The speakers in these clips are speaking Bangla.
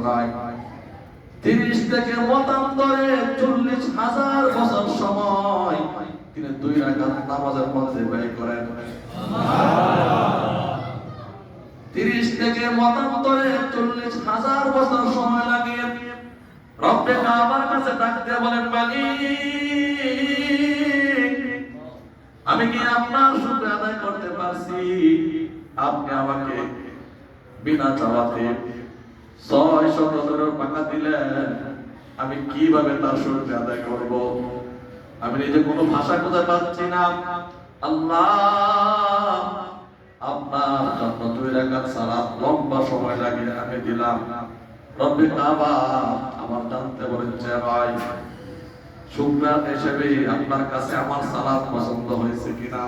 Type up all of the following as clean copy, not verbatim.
নাই। 30 থেকে মতান্তরে 40,000 বছর সময় তিনি 2 রাকাত নামাজের মধ্যে ব্যয় করেন। 30 থেকে মতান্তরে 40,000 বছর সময় লাগে রব্বে কাবার কাছে ডাক দিয়ে বলেন, মালিক আমি কি আপনার শুকর আদায় করতে পারছি? আপনি আমাকে বিনা চাওয়াতে 600 টাকা দিলেন, আমি কিভাবে তার শুকর আদায় করব? আমি নিজে কোনো ভাষা খুঁজে পাচ্ছি না। আল্লাহ আপনার জন্য 2 রাকাত সালাত লম্বা সময় লাগে আমি দিলাম। রব্বে কাবা আমার জানতে বলেছে, ভাই শুকর হিসেবে আপনার কাছে আমার সালাত পছন্দ হয়েছে কিনা,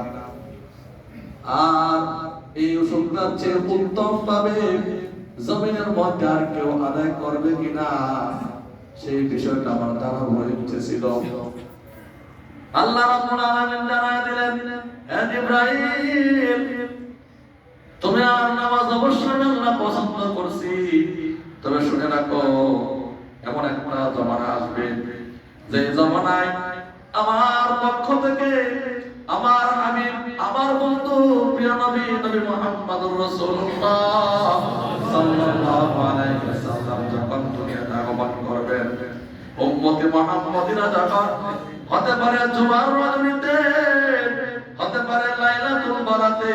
আর এই শুকর চেয়ে উত্তম ভাবে জমিনের মধ্যে আর কেউ আদায় করবে কিনা সেই বিষয়টা আমার জানার ইচ্ছে ছিল। আল্লাহ রাব্বুল আলামিন জানায় দিলেন, হে জিবরাইল তুমি আর নামাজ অবশ্যই আল্লাহ পছন্দ করছি, তবে শুনে রাখো এমন একটা জমানা আসবে যে জমানায় আমার পক্ষ থেকে আমার হাবিব আমার বন্ধু প্রিয় নবী নবী মুহাম্মদুর রাসূলুল্লাহ সাল্লাল্লাহু আলাইহি ওয়াসাল্লাম যখন দুনিয়াতে আগমন করবেন, উম্মতে মুহাম্মাদিরা যখন হতে পারে জুমার রজনীতে, হতে পারে লাইলাতুল বারাতে,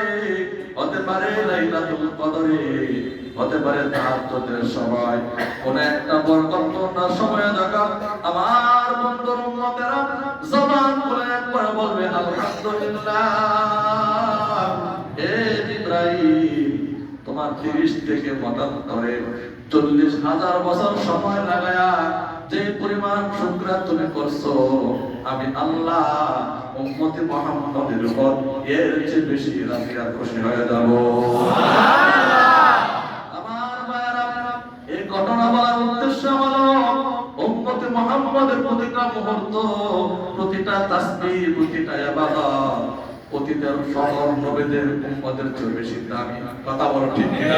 হতে পারে লাইলাতুল কদরে, হতে পারে তাহাজ্জুদের সময়, কোন একটা বরকতপূর্ণ সময়ে যখন আমার বন্ধুর উম্মতেরা জবান খুলে একবার বলবে আলহামদুলিল্লাহ, হে জিবরাইল তোমার 30 থেকে মতান্তরে 40,000 বছর সময় লাগায়া যে পরিমাণ শুকরিয়া তুমি করছো, আমি আল্লাহ উম্মতে মুহাম্মাদের উপর এর চেয়ে বেশি রাজি আর খুশি হয়ে যাব। আমার ভাইরা, এই ঘটনা বলার উদ্দেশ্য হলো উম্মতে মুহাম্মাদের প্রতিটা মুহূর্ত, প্রতিটা তাসবিহ, প্রতিটা ইবাদত অতীতের সকল নবীদের উম্মতের চেয়ে বেশি দামি। কথা বলো ঠিক কিনা?